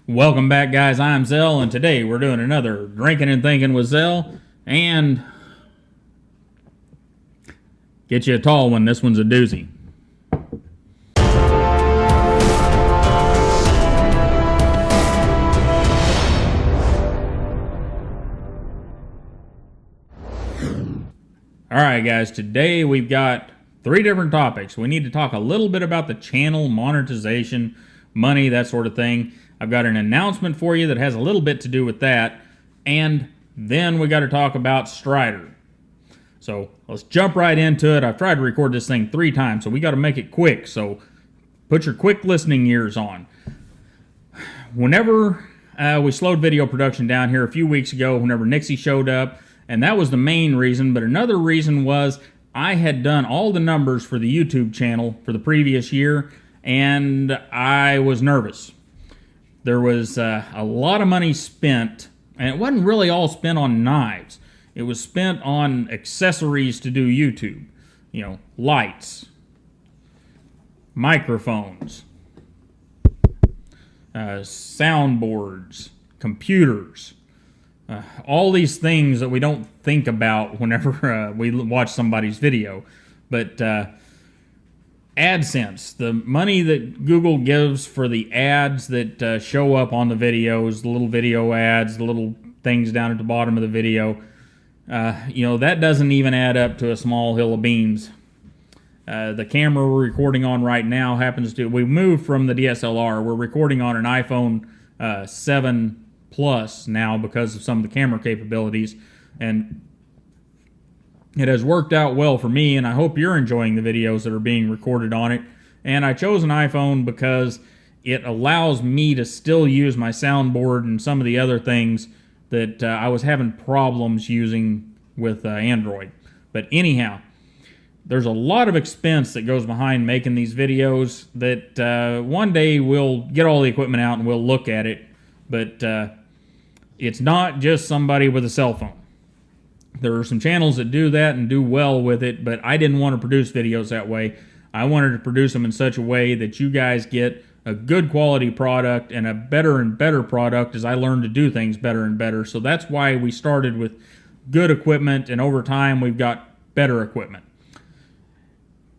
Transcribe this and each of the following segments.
Welcome back, guys. I'm Zell, and today we're doing another Drinking and Thinking with Zell. And get you a tall one. This one's a doozy. Alright, guys. Today we've got 3 different topics. We need to talk a little bit about the channel, monetization, money, that sort of thing. I've got an announcement for you that has a little bit to do with that. And then we got to talk about Strider. So let's jump right into it. I've tried to record this thing 3 times, so we got to make it quick. So put your quick listening ears on. Whenever we slowed video production down here a few weeks ago, whenever Nixie showed up, and that was the main reason, but another reason was I had done all the numbers for the YouTube channel for the previous year, and I was nervous. There was a lot of money spent, and it wasn't really all spent on knives. It was spent on accessories to do YouTube. You know, lights, microphones, soundboards, computers, all these things that we don't think about whenever we watch somebody's video. But AdSense, the money that Google gives for the ads that show up on the videos, the little video ads, the little things down at the bottom of the video, that doesn't even add up to a small hill of beans. The camera we're recording on right now we moved from the DSLR. We're recording on an iPhone 7 Plus now because of some of the camera capabilities, and it has worked out well for me, and I hope you're enjoying the videos that are being recorded on it. And I chose an iPhone because it allows me to still use my soundboard and some of the other things that I was having problems using with Android. But anyhow, there's a lot of expense that goes behind making these videos that one day we'll get all the equipment out and we'll look at it. But it's not just somebody with a cell phone. There are some channels that do that and do well with it, but I didn't want to produce videos that way. I wanted to produce them in such a way that you guys get a good quality product and a better and better product as I learn to do things better and better. So that's why we started with good equipment, and over time we've got better equipment.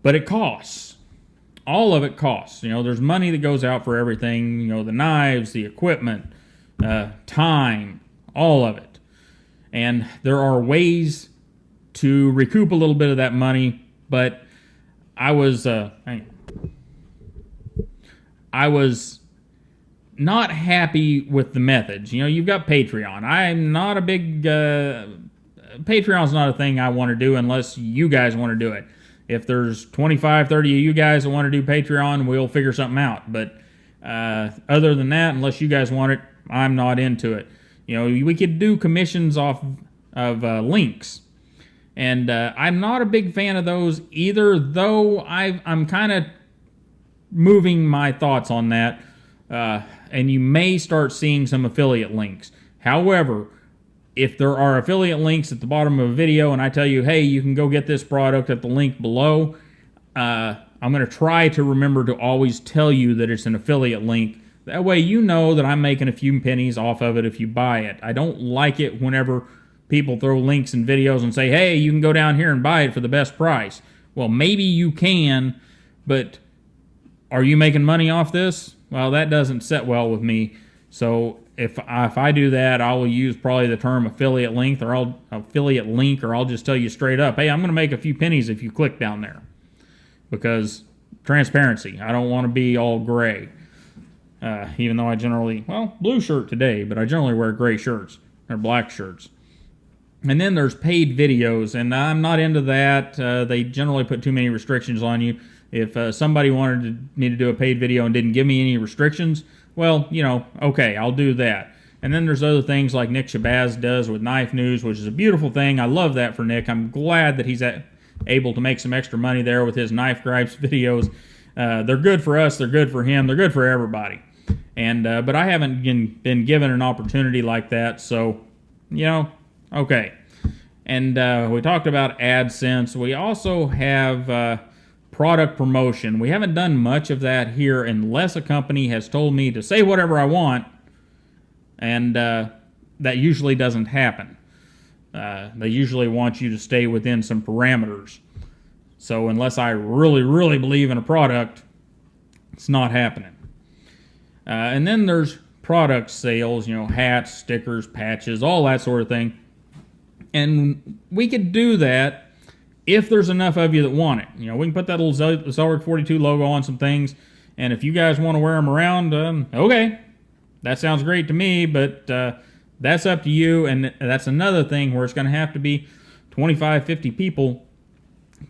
But it costs. All of it costs. There's money that goes out for everything. The knives, the equipment, time, all of it. And there are ways to recoup a little bit of that money, but I was not happy with the methods. You've got Patreon. I'm not a big Patreon's not a thing I want to do unless you guys want to do it. If there's 25, 30 of you guys that want to do Patreon, we'll figure something out. But other than that, unless you guys want it, I'm not into it. We could do commissions off of links. And I'm not a big fan of those either, though I'm kind of moving my thoughts on that. And you may start seeing some affiliate links. However, if there are affiliate links at the bottom of a video and I tell you, hey, you can go get this product at the link below, I'm going to try to remember to always tell you that it's an affiliate link. That way you know that I'm making a few pennies off of it if you buy it. I don't like it whenever people throw links in videos and say, hey, you can go down here and buy it for the best price. Well, maybe you can, but are you making money off this? Well, that doesn't set well with me. So if I do that, I will use probably the term affiliate link, or I'll just tell you straight up, hey, I'm going to make a few pennies if you click down there. Because transparency, I don't want to be all gray. Even though I generally, blue shirt today, but I generally wear gray shirts or black shirts. And then there's paid videos, and I'm not into that. They generally put too many restrictions on you. If somebody wanted me to do a paid video and didn't give me any restrictions, well, okay, I'll do that. And then there's other things like Nick Shabazz does with Knife News, which is a beautiful thing. I love that for Nick. I'm glad that he's able to make some extra money there with his Knife Gripes videos. They're good for us, they're good for him, they're good for everybody. And but I haven't been given an opportunity like that, so, okay. And we talked about AdSense. We also have product promotion. We haven't done much of that here unless a company has told me to say whatever I want and that usually doesn't happen. They usually want you to stay within some parameters. So unless I really, really believe in a product, it's not happening. And then there's product sales, hats, stickers, patches, all that sort of thing. And we could do that if there's enough of you that want it. We can put that little Zelrick 42 logo on some things, and if you guys want to wear them around, okay, that sounds great to me, but that's up to you. And that's another thing where it's going to have to be 25, 50 people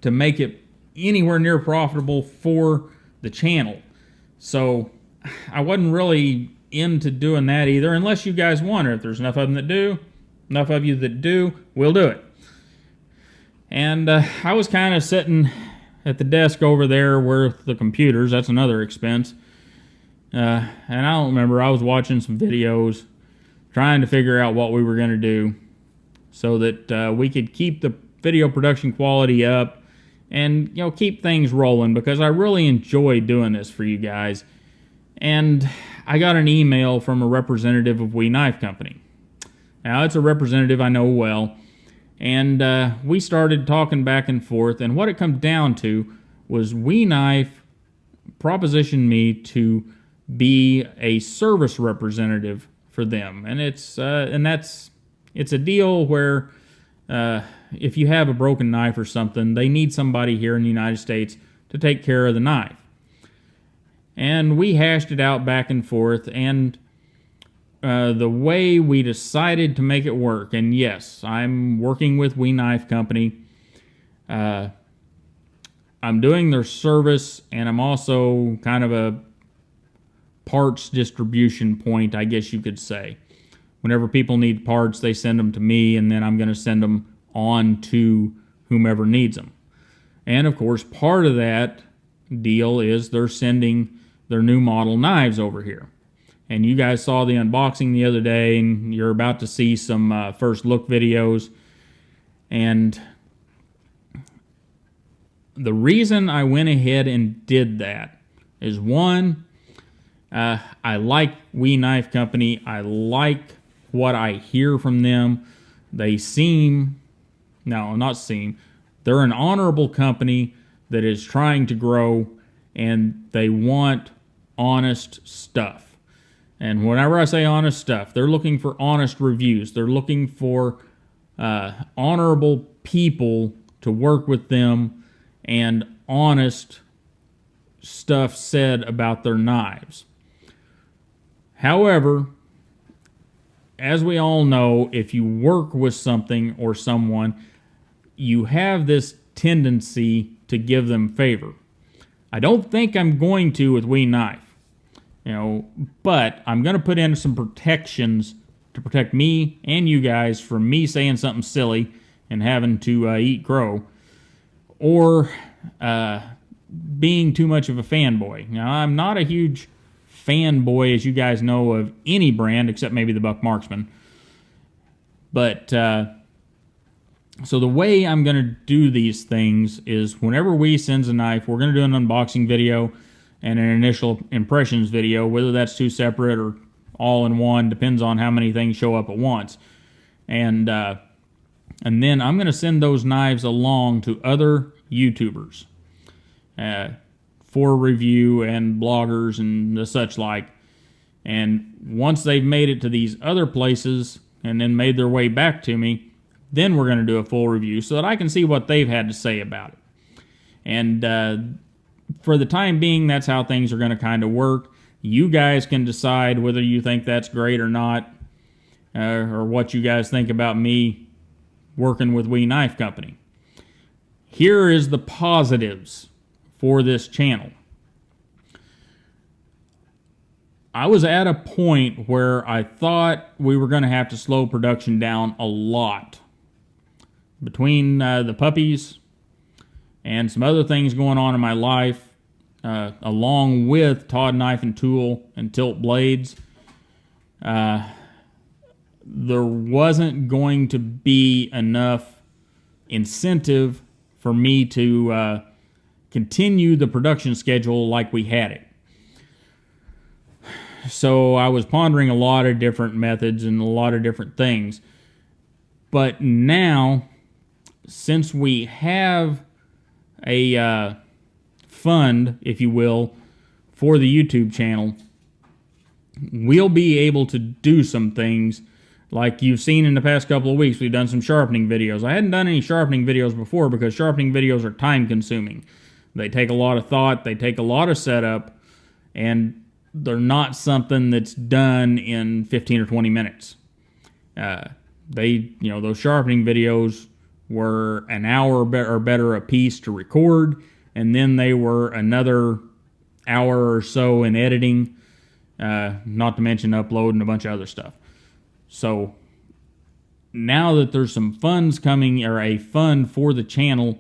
to make it anywhere near profitable for the channel. So I wasn't really into doing that either, unless you guys want it. If there's enough of them that do, enough of you that do, we'll do it. And I was kind of sitting at the desk over there with the computers. That's another expense. And I don't remember. I was watching some videos, trying to figure out what we were going to do so that we could keep the video production quality up and keep things rolling, because I really enjoy doing this for you guys. And I got an email from a representative of We Knife Company. Now, it's a representative I know well, and we started talking back and forth, and what it comes down to was We Knife propositioned me to be a service representative for them. And it's a deal where if you have a broken knife or something, they need somebody here in the United States to take care of the knife. And we hashed it out back and forth, and the way we decided to make it work, and yes, I'm working with We Knife Company. I'm doing their service, and I'm also kind of a parts distribution point, I guess you could say. Whenever people need parts, they send them to me, and then I'm going to send them on to whomever needs them. And of course, part of that deal is they're sending their new model knives over here. And you guys saw the unboxing the other day, and you're about to see some first look videos. And the reason I went ahead and did that is, one, I like We Knife Company. I like what I hear from them. They seem, no, not seem, they're an honorable company that is trying to grow, and they want honest stuff. And whenever I say honest stuff, they're looking for honest reviews. They're looking for honorable people to work with them, and honest stuff said about their knives. However, as we all know, if you work with something or someone, you have this tendency to give them favor. I don't think I'm going to with We Knife, but I'm going to put in some protections to protect me and you guys from me saying something silly and having to eat crow, or being too much of a fanboy. Now, I'm not a huge fanboy, as you guys know, of any brand except maybe the Buck Marksman. But so the way I'm going to do these things is, whenever we sends a knife, we're going to do an unboxing video and an initial impressions video, whether that's two separate or all in one, depends on how many things show up at once. And then I'm going to send those knives along to other YouTubers for review, and bloggers and the such like. And once they've made it to these other places and then made their way back to me, then we're going to do a full review so that I can see what they've had to say about it. And for the time being, that's how things are going to kind of work. You guys can decide whether you think that's great or not, or what you guys think about me working with We Knife Company. Here is the positives for this channel. I was at a point where I thought we were going to have to slow production down a lot. Between the puppies and some other things going on in my life, along with Todd Knife and Tool and Tilt Blades, there wasn't going to be enough incentive for me to continue the production schedule like we had it. So I was pondering a lot of different methods and a lot of different things. But now, since we have a fund, if you will, for the YouTube channel, we'll be able to do some things like you've seen in the past couple of weeks. We've done some sharpening videos. I hadn't done any sharpening videos before because sharpening videos are time consuming. They take a lot of thought, they take a lot of setup, and they're not something that's done in 15 or 20 minutes. Those sharpening videos were an hour or better a piece to record, and then they were another hour or so in editing, not to mention uploading a bunch of other stuff. So now that there's some funds coming, or a fund for the channel,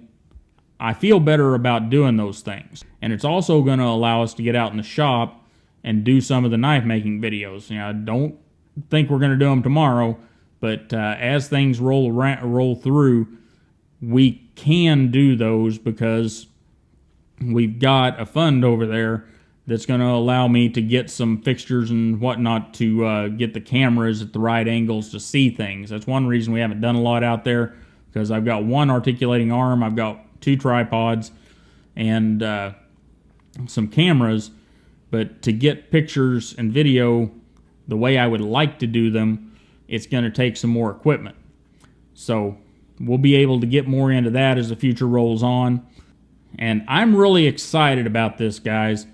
I feel better about doing those things. And it's also going to allow us to get out in the shop and do some of the knife making videos. I don't think we're going to do them tomorrow, but as things roll through, we can do those because we've got a fund over there that's going to allow me to get some fixtures and whatnot to get the cameras at the right angles to see things. That's one reason we haven't done a lot out there, because I've got one articulating arm, I've got 2 tripods, and some cameras. But to get pictures and video the way I would like to do them, it's going to take some more equipment. So we'll be able to get more into that as the future rolls on. And I'm really excited about this, guys.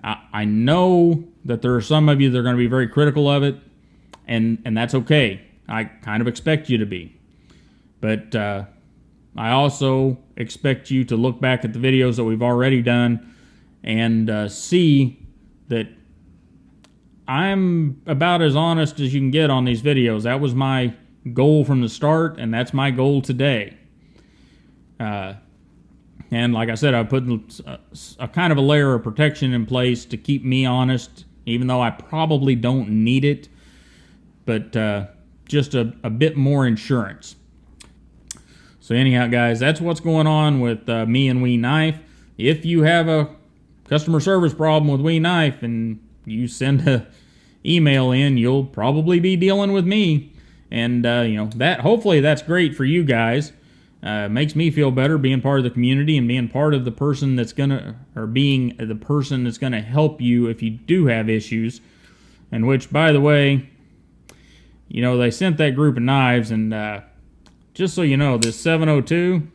I know that there are some of you that are going to be very critical of it, and that's okay. I kind of expect you to be. But I also expect you to look back at the videos that we've already done and see that I'm about as honest as you can get on these videos. That was my goal from the start, and that's my goal today. And like I said, I put a kind of a layer of protection in place to keep me honest, even though I probably don't need it, but just a bit more insurance. So anyhow, guys, that's what's going on with me and We Knife. If you have a customer service problem with We Knife and you send a email in, you'll probably be dealing with me. And that hopefully that's great for you guys. Makes me feel better being part of the community and being part of the person that's being the person that's gonna help you if you do have issues. And which, by the way, they sent that group of knives, and just so you know, this 702,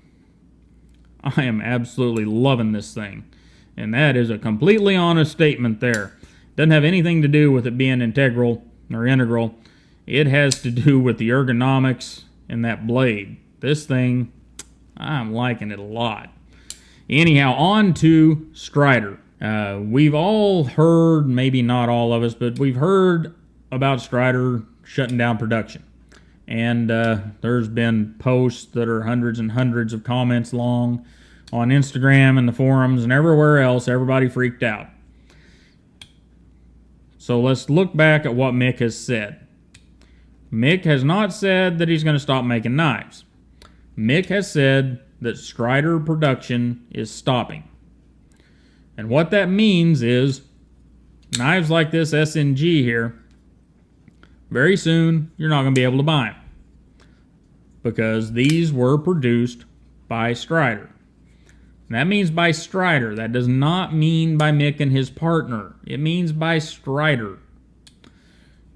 I am absolutely loving this thing. And that is a completely honest statement there. Doesn't have anything to do with it being integral or integral. It has to do with the ergonomics and that blade. This thing, I'm liking it a lot. Anyhow, on to Strider. We've all heard, maybe not all of us, but we've heard about Strider shutting down production. And there's been posts that are hundreds and hundreds of comments long on Instagram and the forums and everywhere else. Everybody freaked out. So let's look back at what Mick has said. Mick has not said that he's going to stop making knives. Mick has said that Strider production is stopping. And what that means is knives like this SNG here, very soon you're not going to be able to buy them, because these were produced by Strider. And that means by Strider. That does not mean by Mick and his partner. It means by Strider.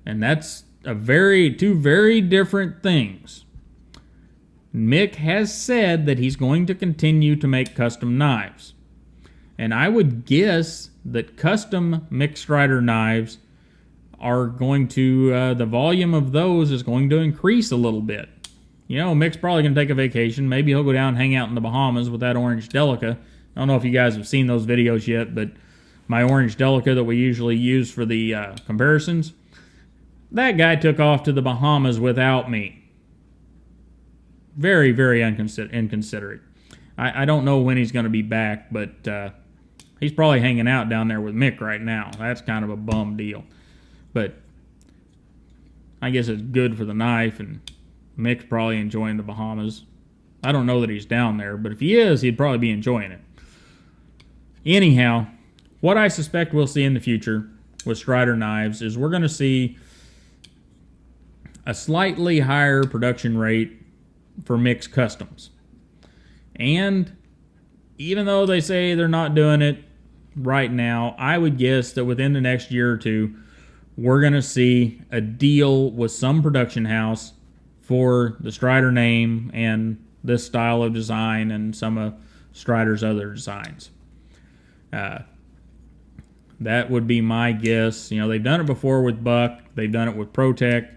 And that's two very different things. Mick has said that he's going to continue to make custom knives. And I would guess that custom Mick Strider knives are going to, the volume of those is going to increase a little bit. Mick's probably going to take a vacation. Maybe he'll go down and hang out in the Bahamas with that orange Delica. I don't know if you guys have seen those videos yet, but my orange Delica that we usually use for the comparisons, that guy took off to the Bahamas without me. Very, very inconsiderate. I don't know when he's going to be back, but he's probably hanging out down there with Mick right now. That's kind of a bum deal. But I guess it's good for the knife, and Mick's probably enjoying the Bahamas. I don't know that he's down there, but if he is, he'd probably be enjoying it. Anyhow, what I suspect we'll see in the future with Strider knives is we're going to see a slightly higher production rate for mixed customs. And even though they say they're not doing it right now, I would guess that within the next year or two, we're going to see a deal with some production house for the Strider name and this style of design and some of Strider's other designs. That would be my guess. You know, they've done it before with Buck. They've done it with ProTech.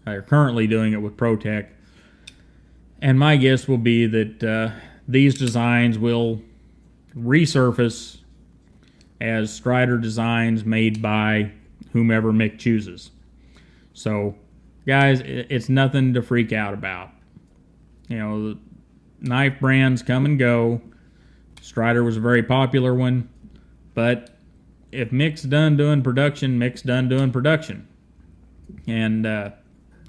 They're currently doing it with ProTech. And my guess will be that these designs will resurface as Strider designs made by whomever Mick chooses. So, guys, it's nothing to freak out about. You know, the knife brands come and go. Strider was a very popular one. But if Mick's done doing production, Mick's done doing production. And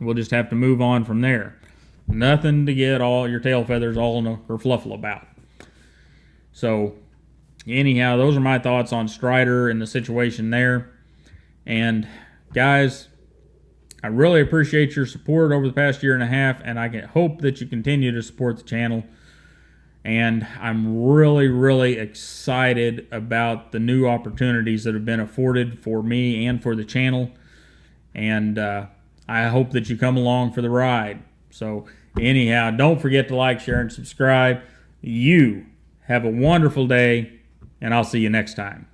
we'll just have to move on from there. Nothing to get all your tail feathers all in a kerfluffle about. So, anyhow, those are my thoughts on Strider and the situation there. And, guys, I really appreciate your support over the past year and a half, and I hope that you continue to support the channel. And I'm really, really excited about the new opportunities that have been afforded for me and for the channel. And I hope that you come along for the ride. So anyhow, don't forget to like, share, and subscribe. You have a wonderful day, and I'll see you next time.